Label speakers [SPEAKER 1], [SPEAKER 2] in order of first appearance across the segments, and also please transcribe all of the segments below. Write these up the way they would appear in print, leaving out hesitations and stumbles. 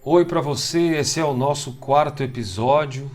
[SPEAKER 1] Oi para você, esse é o nosso quarto episódio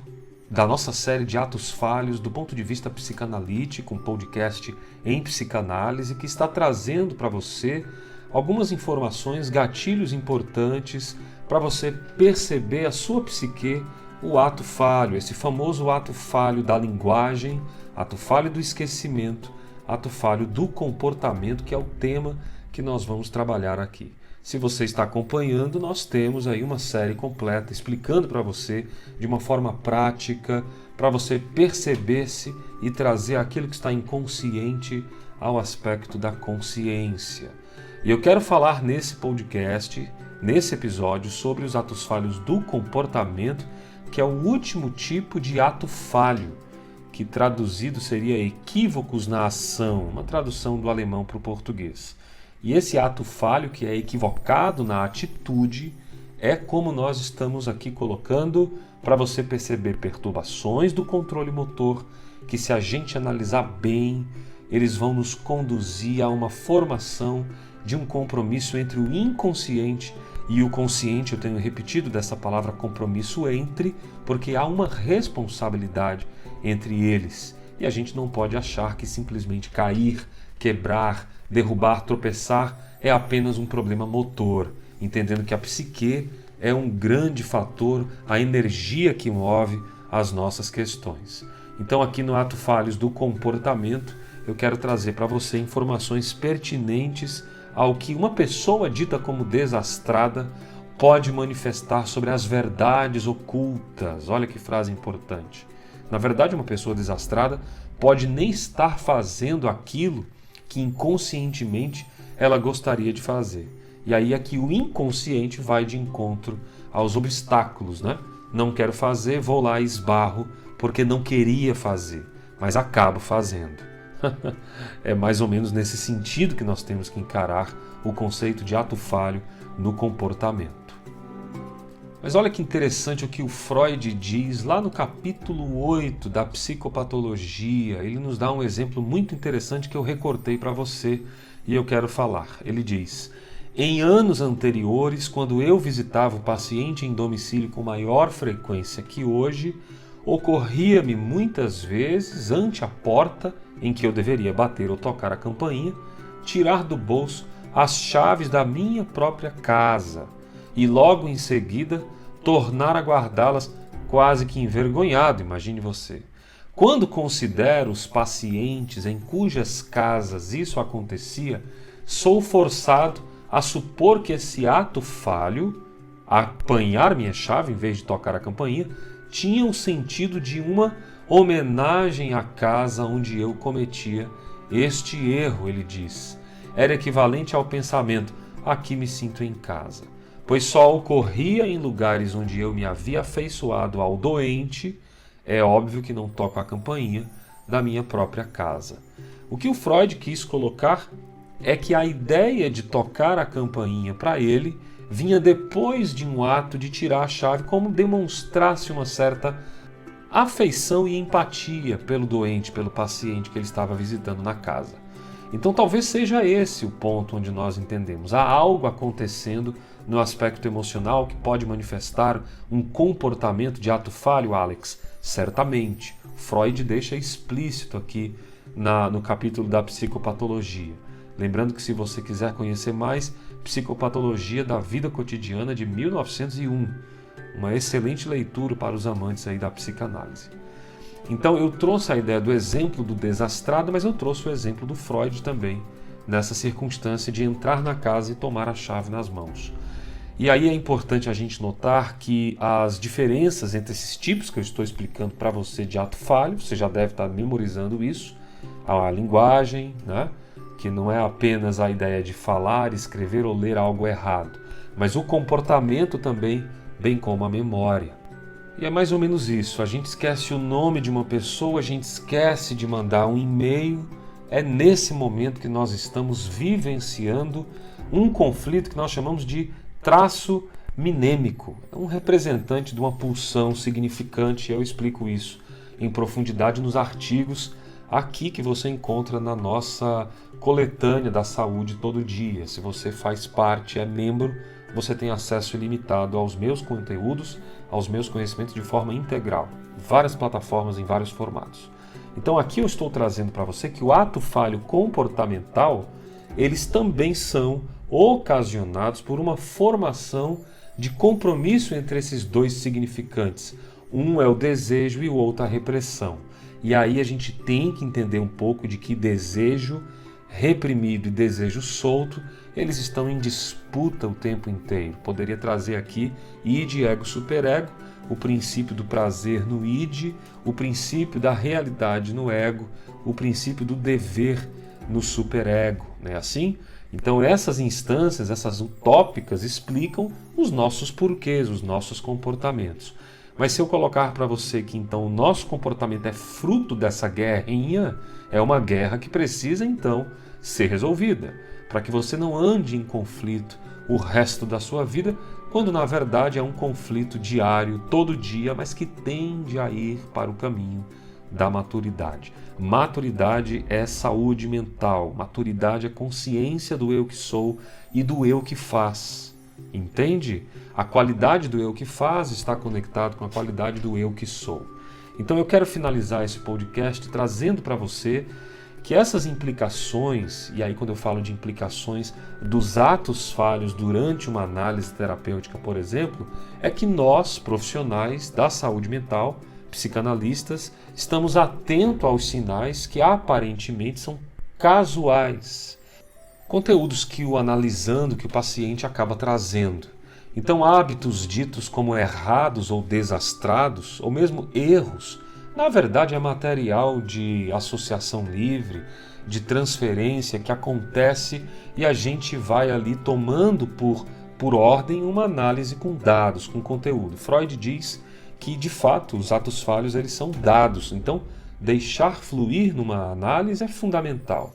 [SPEAKER 1] da nossa série de atos falhos do ponto de vista psicanalítico, um podcast em psicanálise que está trazendo para você algumas informações, gatilhos importantes para você perceber a sua psique, o ato falho, esse famoso ato falho da linguagem, ato falho do esquecimento, ato falho do comportamento, que é o tema que nós vamos trabalhar aqui. Se você está acompanhando, nós temos aí uma série completa explicando para você de uma forma prática, para você perceber-se e trazer aquilo que está inconsciente ao aspecto da consciência. E eu quero falar nesse podcast, nesse episódio, sobre os atos falhos do comportamento, que é o último tipo de ato falho, que traduzido seria equívocos na ação, uma tradução do alemão para o português. E esse ato falho, que é equivocado na atitude, é como nós estamos aqui colocando para você perceber perturbações do controle motor, que se a gente analisar bem, eles vão nos conduzir a uma formação de um compromisso entre o inconsciente e o consciente. Eu tenho repetido dessa palavra compromisso entre, porque há uma responsabilidade entre eles. E a gente não pode achar que simplesmente cair, quebrar, derrubar, tropeçar é apenas um problema motor, entendendo que a psique é um grande fator, a energia que move as nossas questões. Então aqui no Ato Falhos do Comportamento, eu quero trazer para você informações pertinentes ao que uma pessoa dita como desastrada pode manifestar sobre as verdades ocultas. Olha que frase importante. Na verdade, uma pessoa desastrada pode nem estar fazendo aquilo que inconscientemente ela gostaria de fazer. E aí é que o inconsciente vai de encontro aos obstáculos, né? Não quero fazer, vou lá e esbarro porque não queria fazer, mas acabo fazendo. É mais ou menos nesse sentido que nós temos que encarar o conceito de ato falho no comportamento. Mas olha que interessante o que o Freud diz lá no capítulo 8 da psicopatologia. Ele nos dá um exemplo muito interessante que eu recortei para você e eu quero falar. Ele diz: em anos anteriores, quando eu visitava o paciente em domicílio com maior frequência que hoje, ocorria-me muitas vezes, ante a porta em que eu deveria bater ou tocar a campainha, tirar do bolso as chaves da minha própria casa e logo em seguida tornar a guardá-las, quase que envergonhado, imagine você. Quando considero os pacientes em cujas casas isso acontecia, sou forçado a supor que esse ato falho, apanhar minha chave em vez de tocar a campainha, tinha o sentido de uma homenagem à casa onde eu cometia este erro, ele diz. Era equivalente ao pensamento: aqui me sinto em casa. Pois só ocorria em lugares onde eu me havia afeiçoado ao doente, é óbvio que não toco a campainha da minha própria casa. O que o Freud quis colocar é que a ideia de tocar a campainha para ele vinha depois de um ato de tirar a chave, como demonstrasse uma certa afeição e empatia pelo doente, pelo paciente que ele estava visitando na casa. Então talvez seja esse o ponto onde nós entendemos. Há algo acontecendo no aspecto emocional que pode manifestar um comportamento de ato falho, Alex? Certamente. Freud deixa explícito aqui no capítulo da psicopatologia. Lembrando que se você quiser conhecer mais, Psicopatologia da Vida Cotidiana de 1901. Uma excelente leitura para os amantes aí da psicanálise. Então eu trouxe a ideia do exemplo do desastrado, mas eu trouxe o exemplo do Freud também, nessa circunstância de entrar na casa e tomar a chave nas mãos. E aí é importante a gente notar que as diferenças entre esses tipos que eu estou explicando para você de ato falho, você já deve estar memorizando isso, a linguagem, né? Que não é apenas a ideia de falar, escrever ou ler algo errado, mas o comportamento também, bem como a memória. E é mais ou menos isso, a gente esquece o nome de uma pessoa, a gente esquece de mandar um e-mail. É nesse momento que nós estamos vivenciando um conflito que nós chamamos de traço minêmico. É um representante de uma pulsão significante, eu explico isso em profundidade nos artigos aqui que você encontra na nossa coletânea da saúde todo dia. Se você faz parte, é membro, você tem acesso ilimitado aos meus conteúdos, aos meus conhecimentos de forma integral. Várias plataformas em vários formatos. Então aqui eu estou trazendo para você que o ato falho comportamental, eles também são ocasionados por uma formação de compromisso entre esses dois significantes. Um é o desejo e o outro a repressão. E aí a gente tem que entender um pouco de que desejo reprimido e desejo solto, eles estão em disputa o tempo inteiro. Poderia trazer aqui id, ego, superego, o princípio do prazer no id, o princípio da realidade no ego, o princípio do dever no superego, não é assim? Então essas instâncias, essas utópicas explicam os nossos porquês, os nossos comportamentos. Mas se eu colocar para você que então o nosso comportamento é fruto dessa guerrinha, é uma guerra que precisa então ser resolvida, para que você não ande em conflito o resto da sua vida, quando na verdade é um conflito diário, todo dia, mas que tende a ir para o caminho da maturidade. Maturidade é saúde mental, maturidade é consciência do eu que sou e do eu que faz. Entende? A qualidade do eu que faz está conectado com a qualidade do eu que sou. Então eu quero finalizar esse podcast trazendo para você que essas implicações, e aí quando eu falo de implicações dos atos falhos durante uma análise terapêutica, por exemplo, é que nós, profissionais da saúde mental, psicanalistas, estamos atentos aos sinais que aparentemente são casuais. Conteúdos que o analisando, que o paciente acaba trazendo. Então, hábitos ditos como errados ou desastrados, ou mesmo erros, na verdade é material de associação livre, de transferência que acontece e a gente vai ali tomando por ordem uma análise com dados, com conteúdo. Freud diz que, de fato, os atos falhos eles são dados. Então, deixar fluir numa análise é fundamental.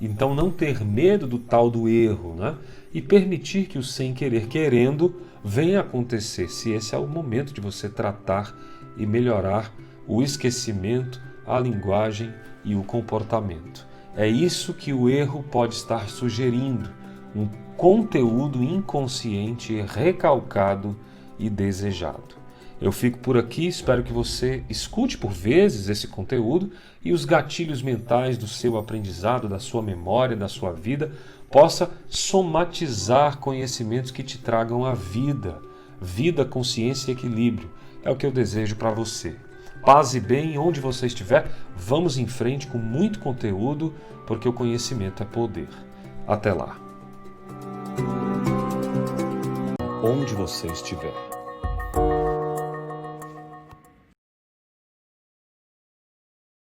[SPEAKER 1] Então, não ter medo do tal do erro, né? E permitir que o sem querer querendo venha acontecer, se esse é o momento de você tratar e melhorar o esquecimento, a linguagem e o comportamento. É isso que o erro pode estar sugerindo, um conteúdo inconsciente, recalcado e desejado. Eu fico por aqui, espero que você escute por vezes esse conteúdo e os gatilhos mentais do seu aprendizado, da sua memória, da sua vida, possa somatizar conhecimentos que te tragam a vida. Vida, consciência e equilíbrio. É o que eu desejo para você. Paz e bem onde você estiver. Vamos em frente com muito conteúdo, porque o conhecimento é poder. Até lá. Onde você estiver.